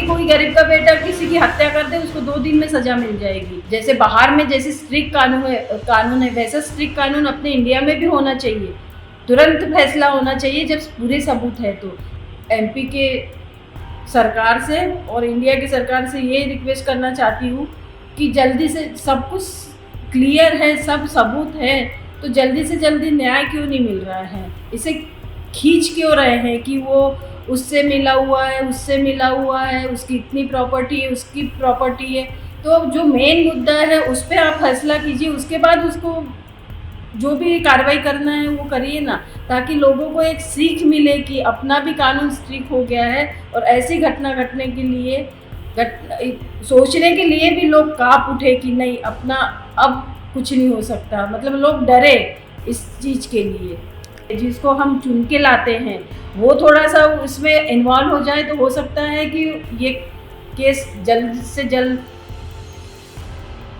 कोई गरीब का बेटा किसी की हत्या कर दे, उसको 2 दिन में सजा मिल जाएगी। जैसे बाहर में जैसे स्ट्रिक्ट कानून है वैसा स्ट्रिक्ट कानून अपने इंडिया में भी होना चाहिए। तुरंत फैसला होना चाहिए जब पूरे सबूत है तो। एमपी के सरकार से और इंडिया की सरकार से ये रिक्वेस्ट करना चाहती हूँ कि जल्दी से सब कुछ क्लियर है, सब सबूत है, तो जल्दी से जल्दी न्याय क्यों नहीं मिल रहा है? इसे खींच क्यों रहे हैं कि वो उससे मिला हुआ है, उससे मिला हुआ है, उसकी इतनी प्रॉपर्टी है, उसकी प्रॉपर्टी है। तो जो मेन मुद्दा है उस पर आप फैसला कीजिए, उसके बाद उसको जो भी कार्रवाई करना है वो करिए ना, ताकि लोगों को एक सीख मिले कि अपना भी कानून स्ट्रिक्ट हो गया है और ऐसी घटना घटने के लिए सोचने के लिए भी लोग कांप उठे कि नहीं, अपना अब कुछ नहीं हो सकता। मतलब लोग डरे इस चीज़ के लिए। जिसको हम चुन के लाते हैं वो थोड़ा सा उसमें इन्वॉल्व हो जाए तो हो सकता है कि ये केस जल्द से जल्द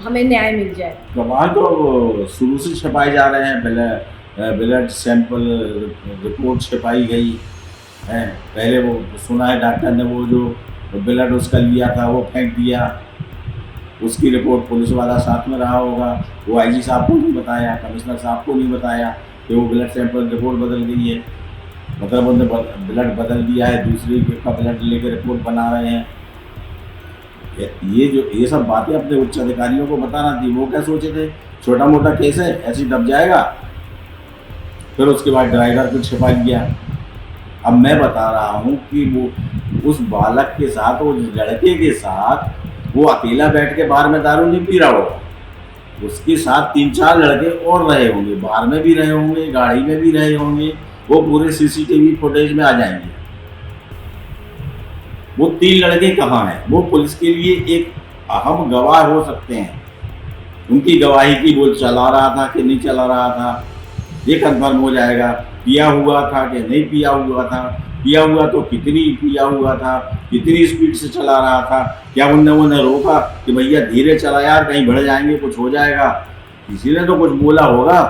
हमें न्याय मिल जाए। गवाह तो शुरू से छपाए जा रहे हैं, ब्लड सैंपल रिपोर्ट छपाई गई है। पहले वो सुना है डॉक्टर ने वो जो ब्लड उसका लिया था वो फेंक दिया, उसकी रिपोर्ट पुलिस वाला साथ में रहा होगा, वो आईजी साहब को नहीं बताया, कमिश्नर साहब को नहीं बताया कि वो ब्लड सैंपल रिपोर्ट बदल गई है। मतलब उन्होंने ब्लड बदल दिया है, दूसरी का ब्लड लेकर रिपोर्ट बना रहे हैं। ये सब बातें अपने उच्च अधिकारियों को बताना थी। वो क्या सोचे थे, छोटा मोटा केस है ऐसे दब जाएगा। फिर उसके बाद ड्राइवर को छिपा लिया। अब मैं बता रहा हूँ कि वो उस बालक के साथ, उस लड़के के साथ वो अकेला बैठ के बार में दारू नहीं पी रहा होगा, उसके साथ 3-4 लड़के और रहे होंगे, बार में भी रहे होंगे, गाड़ी में भी रहे होंगे। वो पूरे सीसीटीवी फुटेज में आ जाएंगे। वो 3 लड़के कहाँ हैं? वो पुलिस के लिए एक अहम गवाह हो सकते हैं। उनकी गवाही की वो चला रहा था कि नहीं चला रहा था, ये कंफर्म हो जाएगा। पिया हुआ था कि नहीं पिया हुआ था, पिया हुआ तो कितनी पिया हुआ था, कितनी स्पीड से चला रहा था, क्या उन्हें रोका कि भैया धीरे चला यार, कहीं बढ़ जाएंगे, कुछ हो जाएगा, किसी ने तो कुछ बोला होगा।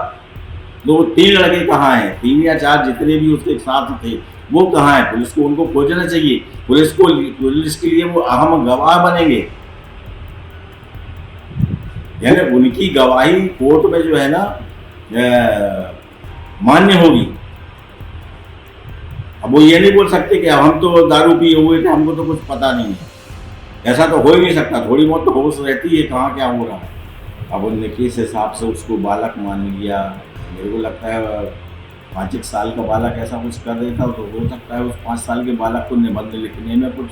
तो वो 3 लड़के कहाँ हैं? 3 या 4 जितने भी उसके साथ थे वो कहाँ है? पुलिस को उनको खोजना चाहिए। पुलिस के लिए वो अहम गवाह बनेंगे, यानी उनकी गवाही कोर्ट में जो है ना मान्य होगी। अब वो ये नहीं बोल सकते कि हम तो दारू पिए हुए थे, हमको तो कुछ पता नहीं है। ऐसा तो हो ही नहीं सकता, थोड़ी बहुत तो होश रहती है कहाँ क्या हो रहा है। अब उनने किस हिसाब से उसको बालक मान लिया। मेरे को लगता है 5-1 साल का बालक ऐसा कुछ कर देता तो हो सकता है उस 5 साल के बालक को निबंध लिखने में कुछ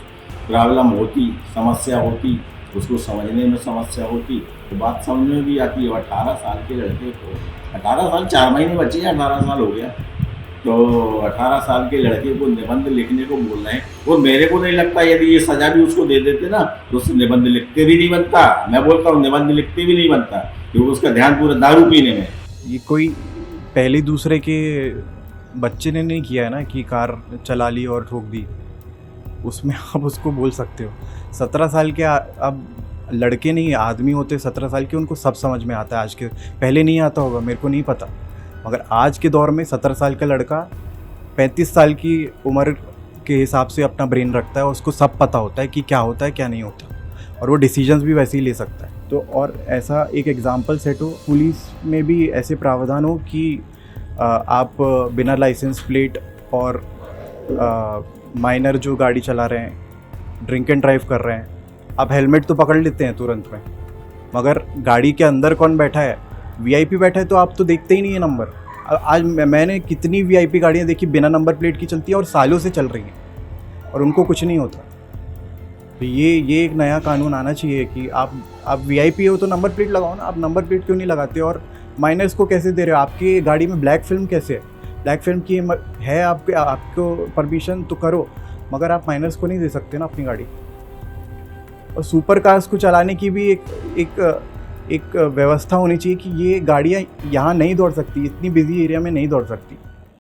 प्रॉब्लम होती, समस्या होती, उसको समझने में समस्या होती। तो बात समझ में भी आती है। 18 साल के लड़के को, 18 साल 4 महीने बच्चे हैं, 18 साल हो गया, तो 18 साल के लड़के को निबंध लिखने को बोल रहे हैं। और मेरे को नहीं लगता यदि ये सजा भी उसको दे देते ना तो उससे निबंध लिखते भी नहीं बनता। मैं बोलता हूँ निबंध लिखते भी नहीं बनता, क्योंकि उसका ध्यान पूरा दारू पीने में। ये कोई पहले दूसरे के बच्चे ने नहीं किया है ना कि कार चला ली और ठोक दी, उसमें आप उसको बोल सकते हो। 17 साल के अब लड़के नहीं, आदमी होते 17 साल के, उनको सब समझ में आता है। आज के पहले नहीं आता होगा, मेरे को नहीं पता, मगर आज के दौर में 17 साल का लड़का 35 साल की उम्र के हिसाब से अपना ब्रेन रखता है, उसको सब पता होता है कि क्या होता है क्या नहीं होता, और वो डिसीजंस भी वैसे ही ले सकता है। तो और ऐसा एक एग्जांपल सेट हो, पुलिस में भी ऐसे प्रावधान हो कि आप बिना लाइसेंस प्लेट और माइनर जो गाड़ी चला रहे हैं, ड्रिंक एंड ड्राइव कर रहे हैं, आप हेलमेट तो पकड़ लेते हैं तुरंत में, मगर गाड़ी के अंदर कौन बैठा है, वीआईपी बैठा है, तो आप तो देखते ही नहीं है नंबर। आज मैंने कितनी वीआईपी गाड़ियाँ देखी बिना नंबर प्लेट की चलती है और सालों से चल रही हैं और उनको कुछ नहीं होता। तो ये एक नया कानून आना चाहिए कि आप वीआईपी हो तो नंबर प्लेट लगाओ ना। आप नंबर प्लेट क्यों नहीं लगाते? और माइनर्स को कैसे दे रहे हो? आपकी गाड़ी में ब्लैक फिल्म कैसे है? ब्लैक फिल्म की है आपको परमिशन तो करो, मगर आप माइनर्स को नहीं दे सकते ना अपनी गाड़ी। और सुपर कार्स को चलाने की भी एक व्यवस्था होनी चाहिए कि ये गाड़ियाँ यहाँ नहीं दौड़ सकती, इतनी बिजी एरिया में नहीं दौड़ सकती।